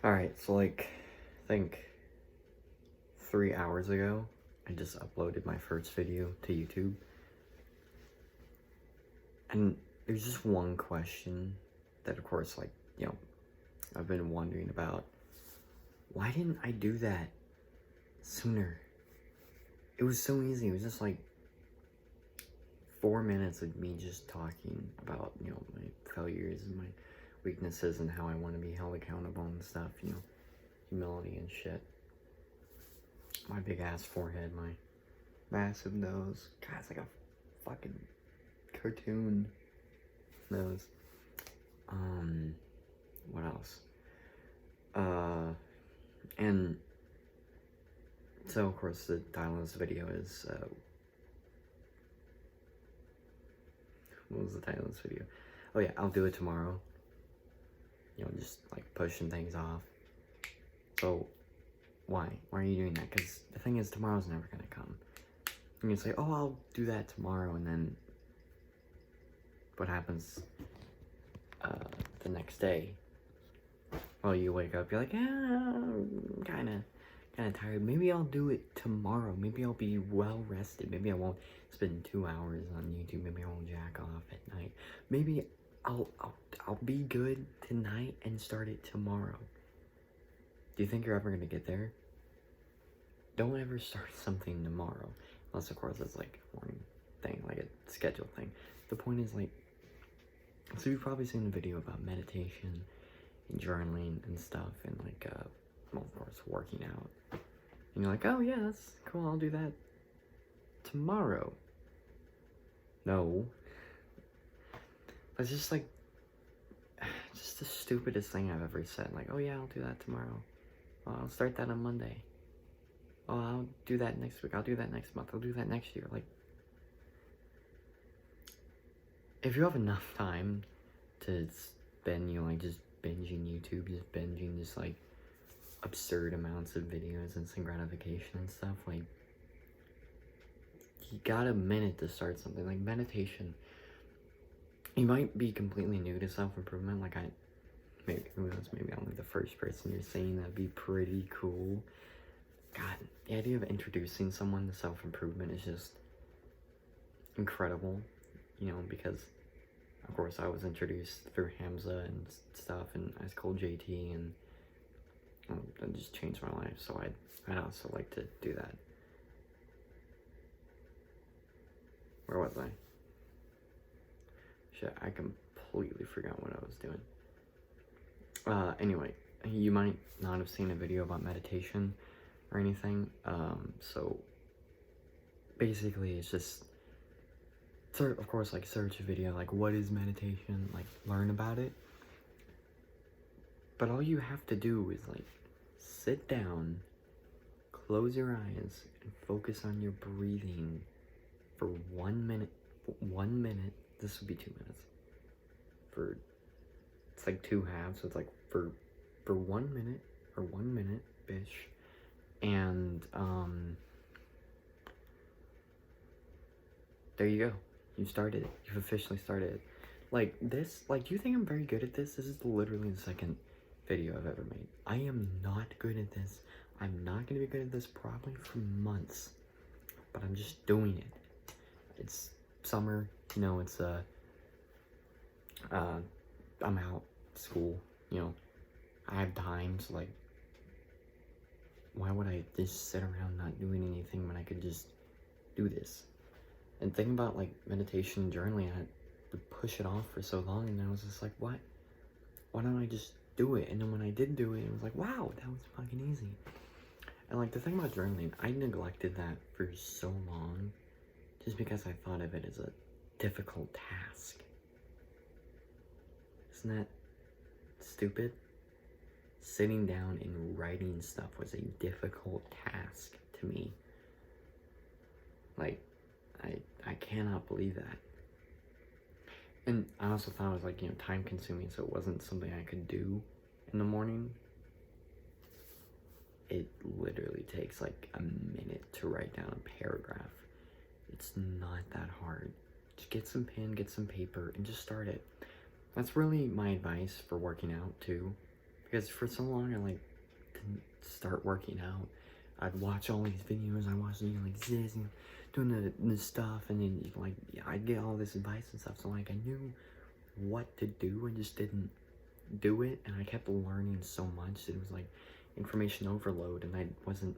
Alright, so like, I think 3 hours ago, I just uploaded my first video to YouTube. And there's just one question that, of course, like, I've been wondering about. Why didn't I do that sooner? It was so easy. It was just like 4 minutes of me just talking about, my failures and my weaknesses and how I want to be held accountable and stuff, humility and shit. My big ass forehead, my massive nose. God, it's like a fucking cartoon nose. What else? And so of course the title of this video is, what was the title of this video? Oh yeah, I'll do it tomorrow. Just like pushing things off. So, why? Why are you doing that? Because the thing is, tomorrow's never gonna come. And you say, oh, I'll do that tomorrow, and then what happens the next day? Well, you wake up, you're like, I'm kinda tired. Maybe I'll do it tomorrow. Maybe I'll be well rested. Maybe I won't spend 2 hours on YouTube. Maybe I won't jack off at night. Maybe I'll be good tonight and start it tomorrow. Do you think you're ever gonna get there? Don't ever start something tomorrow. Unless, of course, it's like a morning thing, like a schedule thing. The point is, like, so you've probably seen a video about meditation and journaling and stuff, and like, well, of course, working out. And you're like, oh yeah, that's cool, I'll do that tomorrow. No. It's just like, just the stupidest thing I've ever said. Like, oh yeah, I'll do that tomorrow. Well, I'll start that on Monday. Oh, I'll do that next week. I'll do that next month. I'll do that next year. Like, if you have enough time to spend, like, just binging YouTube, just binging just, like, absurd amounts of videos, instant gratification and stuff, like, you got a minute to start something. Like, meditation. You might be completely new to self-improvement, like, maybe, who knows, maybe I'm like the first person you're saying. That'd be pretty cool. God, the idea of introducing someone to self-improvement is just incredible, because, of course, I was introduced through Hamza and stuff, and Ice Cold JT, and that just changed my life, so I'd also like to do that. Where was I? Shit, I completely forgot what I was doing. Anyway, you might not have seen a video about meditation or anything, so basically it's just, of course, like, search a video, like, what is meditation, like, learn about it, but all you have to do is, like, sit down, close your eyes, and focus on your breathing for 1 minute, this would be 2 minutes, it's like 2 halves, so it's like, for 1 minute, or 1 minute-ish, and, there you go. You started it. You've officially started it. Like, this, like, do you think I'm very good at this? This is literally the second video I've ever made. I am not good at this. I'm not gonna be good at this probably for months, but I'm just doing it. It's summer, it's, I'm out, school, I have time, so, like, why would I just sit around not doing anything when I could just do this? And thinking about, like, meditation and journaling, I would push it off for so long, and I was just like, what? Why don't I just do it? And then when I did do it, it was like, wow, that was fucking easy. And, like, the thing about journaling, I neglected that for so long, just because I thought of it as a difficult task. Isn't that stupid? Sitting down and writing stuff was a difficult task to me. Like, I cannot believe that. And I also thought it was, like, time consuming, so it wasn't something I could do in the morning. It literally takes, like, a minute to write down a paragraph. It's not that hard. Just get some pen, get some paper, and just start it. That's really my advice for working out, too. Because for so long, I like didn't start working out. I'd watch all these videos. I watched like this and doing the stuff, and then like I'd get all this advice and stuff. So like I knew what to do. I just didn't do it, and I kept learning so much that it was like information overload, and I wasn't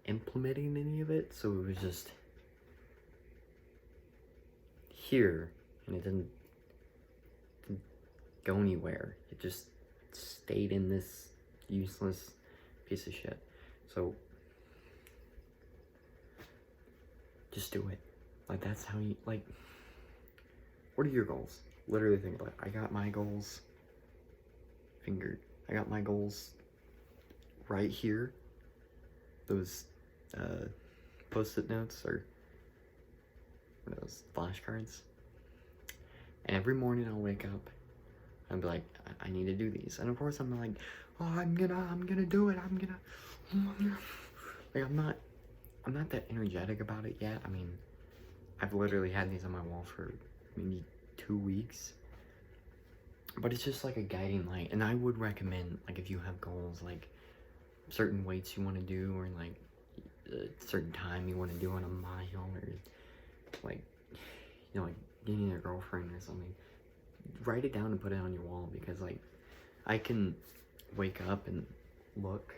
implementing any of it. So it was just here, and it didn't go anywhere. It just stayed in this useless piece of shit. So just do it. Like, that's how you, like, what are your goals? Literally think about it. I got my goals fingered. I got my goals right here. Those post-it notes, or those flashcards. And every morning I'll wake up and be like, I need to do these. And of course I'm like, oh, I'm gonna do it. Like, I'm not that energetic about it yet. I mean, I've literally had these on my wall for maybe 2 weeks. But it's just like a guiding light. And I would recommend, like, if you have goals, like certain weights you want to do, or like a certain time you want to do on a mile, or like, you know, like getting a girlfriend or something, write it down and put it on your wall. Because like, I can wake up and look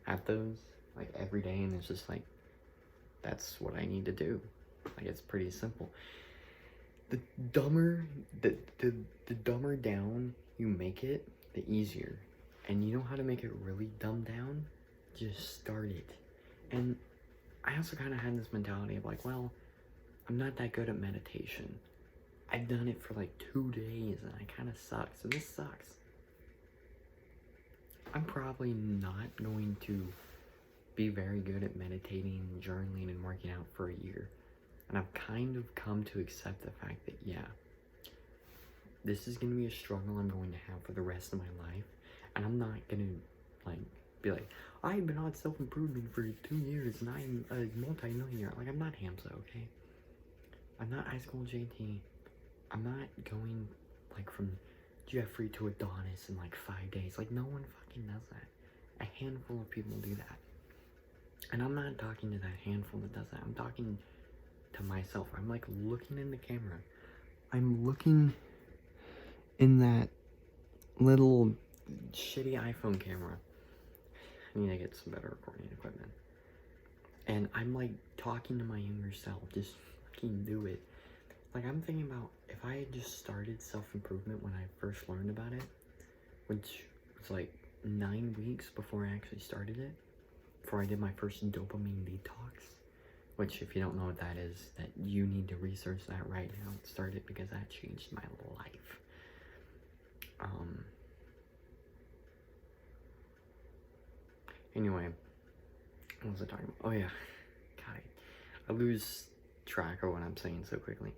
at those like every day, and it's just like, that's what I need to do. Like, it's pretty simple. The dumber down you make it, the easier. And you know how to make it really dumbed down? Just start it. And I also kind of had this mentality of like, well, I'm not that good at meditation. I've done it for like 2 days and I kind of suck. So this sucks. I'm probably not going to be very good at meditating, journaling, and working out for a year. And I've kind of come to accept the fact that, yeah, this is going to be a struggle I'm going to have for the rest of my life. And I'm not going to, like, be like, I've been on self-improvement for 2 years and I'm a multi-millionaire. Like, I'm not Hamza, okay? I'm not high school JT. I'm not going, like, from Jeffrey to Adonis in, like, 5 days. Like, no one fucking does that. A handful of people do that. And I'm not talking to that handful that does that. I'm talking to myself. I'm, like, looking in the camera. I'm looking in that little shitty iPhone camera. I need to get some better recording equipment. And I'm, like, talking to my younger self. Just fucking do it. Like, I'm thinking about if I had just started self-improvement when I first learned about it, which was like 9 weeks before I actually started it, before I did my first dopamine detox, which, if you don't know what that is, that you need to research that right now and start it, because that changed my life. Anyway, what was I talking about? Oh yeah, God, I lose track of what I'm saying so quickly.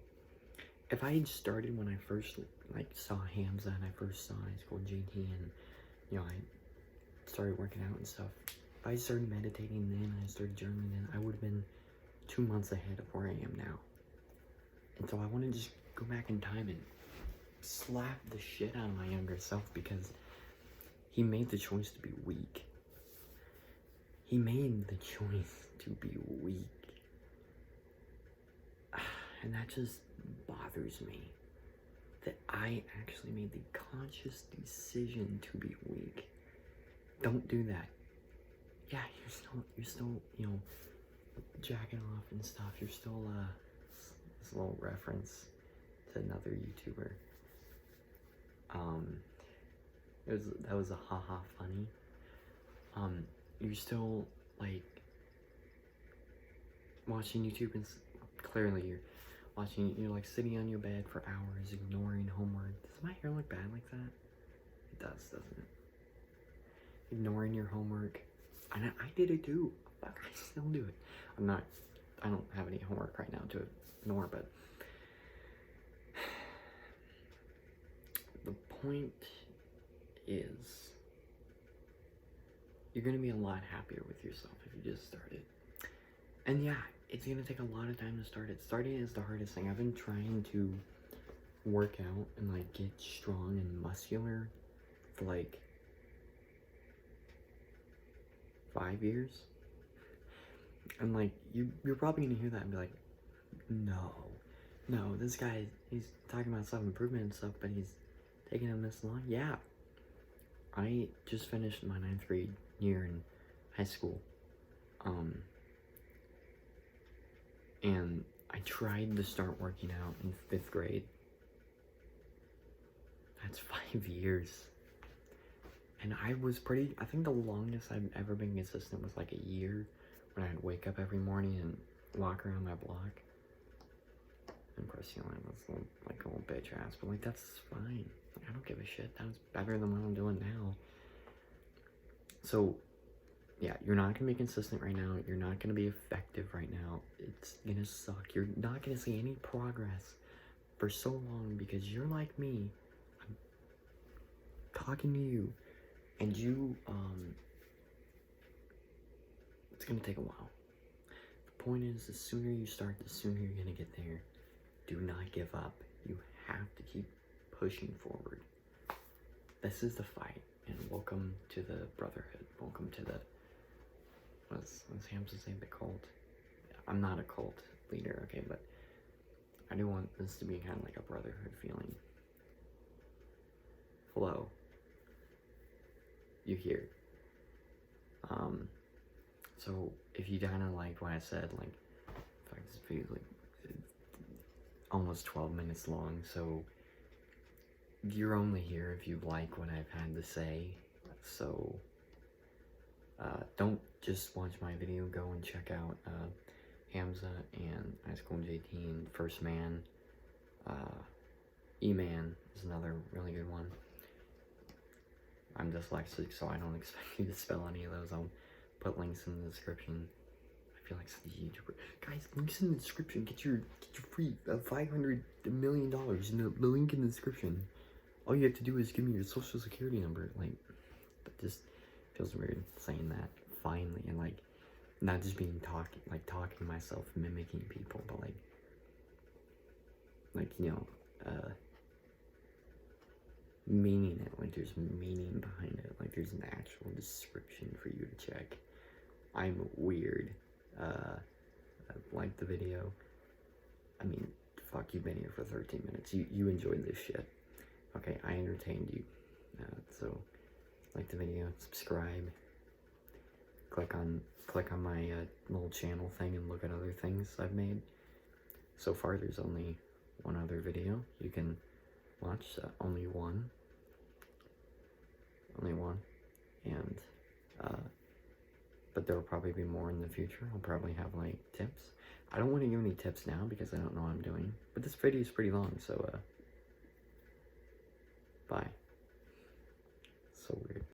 If I had started when I first, like, saw Hamza and I first saw high school JT, and, you know, I started working out and stuff, if I started meditating then, I started journaling then, I would have been 2 months ahead of where I am now. And so I want to just go back in time and slap the shit out of my younger self, because he made the choice to be weak. He made the choice to be weak. And that just bothers me, that I actually made the conscious decision to be weak. Don't do that. Yeah, you're still, you know, jacking off and stuff. You're still, this little reference to another YouTuber. That was a haha funny. You're still, like, watching YouTube, and clearly you're watching, you're like sitting on your bed for hours, ignoring homework. Does my hair look bad like that? It does, doesn't it? Ignoring your homework. And I did it too. Fuck, I still do it. I don't have any homework right now to ignore, but the point is, you're gonna be a lot happier with yourself if you just start it. And yeah, it's gonna take a lot of time to start it. Starting is the hardest thing. I've been trying to work out and, like, get strong and muscular for like 5 years. And like, you're probably gonna hear that and be like, no, this guy, he's talking about self-improvement and stuff, but he's taking him this long. Yeah, I just finished my 9th grade year in high school. And I tried to start working out in 5th grade. That's 5 years. And I think the longest I've ever been consistent was like a year, when I'd wake up every morning and walk around my block. And of course, you know, I was like a little bitch ass, but like, that's fine. Like, I don't give a shit. That was better than what I'm doing now. So, yeah, you're not gonna be consistent right now. You're not gonna be effective right now. It's gonna suck. You're not gonna see any progress for so long because you're like me. I'm talking to you, and you, it's gonna take a while. The point is, the sooner you start, the sooner you're gonna get there. Do not give up. You have to keep pushing forward. This is the fight, and welcome to the brotherhood. Welcome to the, what's Hamza saying, the cult? I'm not a cult leader, okay, but I do want this to be kind of like a brotherhood feeling. Hello. You here. So if you kind of liked what I said, like, in fact, this video is like almost 12 minutes long, so you're only here if you like what I've had to say. So don't just watch my video, go and check out Hamza and High School JT and First Man. E-Man is another really good one. I'm dyslexic, so I don't expect you to spell any of those. I'll put links in the description. I feel like such a YouTuber. Guys, links in the description. Get your free $500 million. The link in the description. All you have to do is give me your social security number. Like, it just feels weird saying that finally, and like not just being talking to myself, mimicking people, but like you know, meaning it. Like there's meaning behind it. Like there's an actual description for you to check. I'm weird. Like the video. I mean, fuck, you've been here for 13 minutes. You enjoyed this shit. Okay, I entertained you. So, like the video, subscribe. Click on my little channel thing and look at other things I've made. So far, there's only one other video you can watch. Only one. And but there will probably be more in the future. I'll probably have like tips. I don't want to give any tips now because I don't know what I'm doing. But this video is pretty long, so bye. So weird.